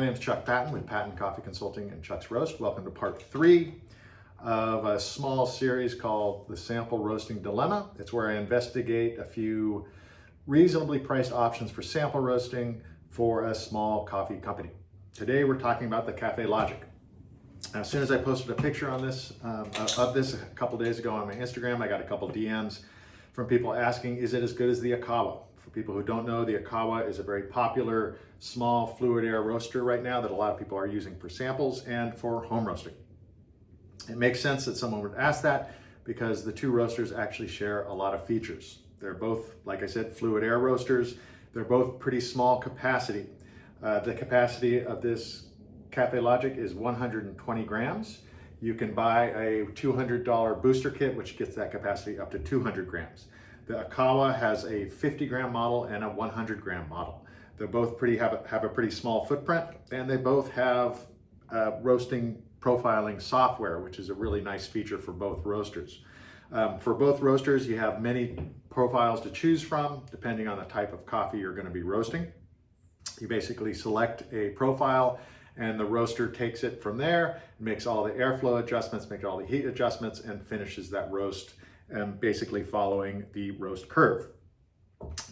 My name is Chuck Patton with Patton Coffee Consulting and Chuck's Roast. Welcome to part 3 of a small series called The Sample Roasting Dilemma. It's where I investigate a few reasonably priced options for sample roasting for a small coffee company. Today we're talking about the Kaffelogic. As soon as I posted a picture on this of this a couple days ago on my Instagram, I got a couple DMs from people asking, is it as good as the Ikawa? For people who don't know, the Ikawa is a very popular small fluid air roaster right now that a lot of people are using for samples and for home roasting. It makes sense that someone would ask that because the two roasters actually share a lot of features. They're both, like I said, fluid air roasters. They're both pretty small capacity. The capacity of this Kaffelogic is 120 grams. You can buy a $200 booster kit, which gets that capacity up to 200 grams. The Ikawa has a 50 gram model and a 100 gram model. They both have a pretty small footprint, and they both have roasting profiling software, which is a really nice feature for both roasters. For both roasters, you have many profiles to choose from, depending on the type of coffee you're going to be roasting. You basically select a profile, and the roaster takes it from there, makes all the airflow adjustments, makes all the heat adjustments, and finishes that roast, basically following the roast curve.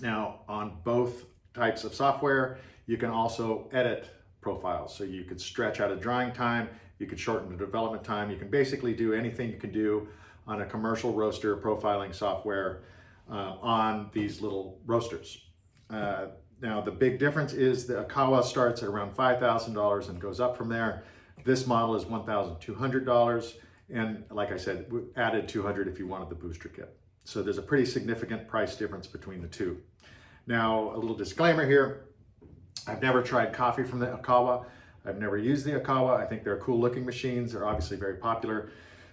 Now, on both types of software, you can also edit profiles. So you could stretch out a drying time, you could shorten the development time, you can basically do anything you can do on a commercial roaster profiling software on these little roasters. Now, the big difference is the Ikawa starts at around $5,000 and goes up from there. This model is $1,200. And like I said, we added $200 if you wanted the booster kit. So there's a pretty significant price difference between the two. Now, a little disclaimer here. I've never tried coffee from the Ikawa. I've never used the Ikawa. I think they're cool looking machines. They're obviously very popular,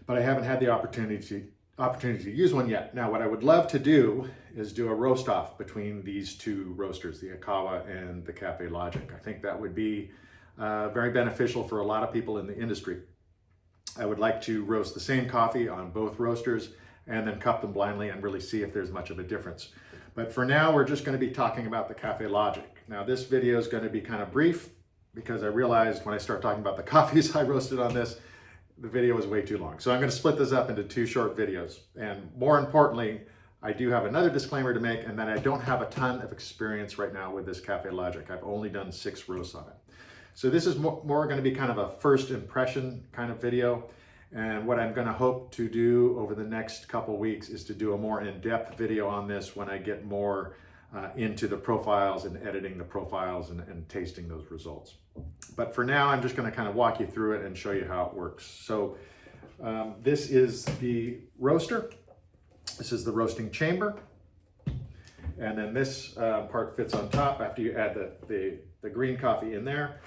but I haven't had the opportunity to use one yet. Now, what I would love to do is do a roast off between these two roasters, the Ikawa and the Kaffelogic. I think that would be very beneficial for a lot of people in the industry. I would like to roast the same coffee on both roasters and then cup them blindly and really see if there's much of a difference. But for now, we're just going to be talking about the Kaffelogic. Now, this video is going to be kind of brief because I realized when I start talking about the coffees I roasted on this, the video was way too long. So I'm going to split this up into 2 short videos. And more importantly, I do have another disclaimer to make, and that I don't have a ton of experience right now with this Kaffelogic. I've only done 6 roasts on it. So this is more going to be kind of a first impression kind of video. And what I'm going to hope to do over the next couple weeks is to do a more in-depth video on this when I get more into the profiles and editing the profiles and tasting those results. But for now, I'm just going to kind of walk you through it and show you how it works. So this is the roaster. This is the roasting chamber. And then this part fits on top after you add the green coffee in there.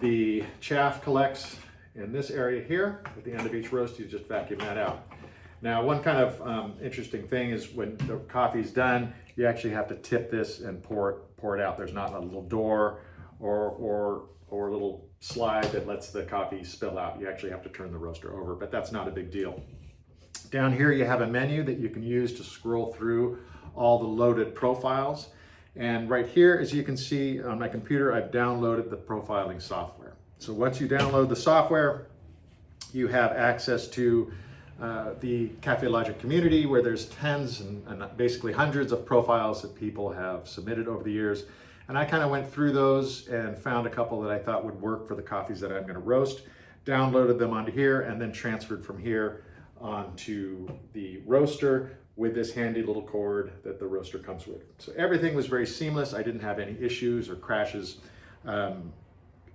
The chaff collects in this area here. At the end of each roast, you just vacuum that out. Now, one kind of interesting thing is when the coffee's done, you actually have to tip this and pour it out. There's not a little door or a little slide that lets the coffee spill out. You actually have to turn the roaster over, but that's not a big deal. Down here, you have a menu that you can use to scroll through all the loaded profiles. And right here, as you can see on my computer, I've downloaded the profiling software. So once you download the software, you have access to the Kaffelogic community where there's tens and basically hundreds of profiles that people have submitted over the years. And I kind of went through those and found a couple that I thought would work for the coffees that I'm going to roast, downloaded them onto here, and then transferred from here onto the roaster with this handy little cord that the roaster comes with. So everything was very seamless. I didn't have any issues or crashes.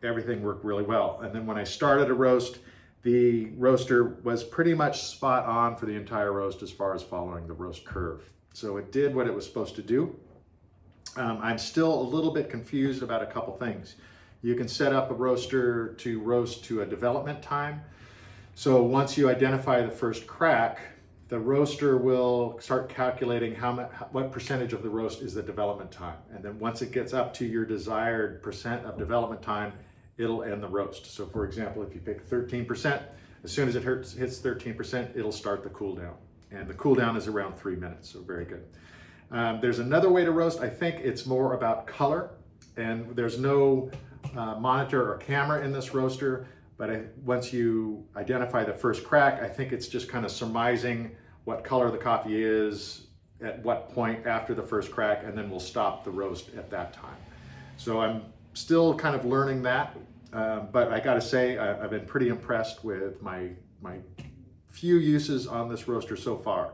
Everything worked really well. And then when I started a roast, the roaster was pretty much spot on for the entire roast as far as following the roast curve. So it did what it was supposed to do. I'm still a little bit confused about a couple things. You can set up a roaster to roast to a development time. So once you identify the first crack, the roaster will start calculating what percentage of the roast is the development time. And then once it gets up to your desired percent of development time, it'll end the roast. So for example, if you pick 13%, as soon as it hits 13%, it'll start the cool down. And the cool down is around 3 minutes, so very good. There's another way to roast. I think it's more about color, and there's no monitor or camera in this roaster, but once you identify the first crack, I think it's just kind of surmising what color the coffee is at what point after the first crack, and then we'll stop the roast at that time. So I'm still kind of learning that, but I gotta say, I've been pretty impressed with my few uses on this roaster so far.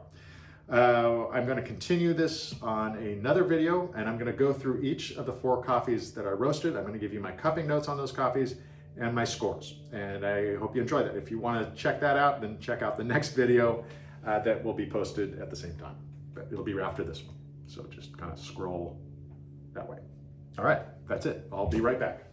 I'm going to continue this on another video, and I'm going to go through each of the 4 coffees that I roasted. I'm going to give you my cupping notes on those coffees and my scores, and I hope you enjoy that. If you want to check that out, then check out the next video that will be posted at the same time, but it'll be after this one, so just kind of scroll that way. All right, that's it. I'll be right back.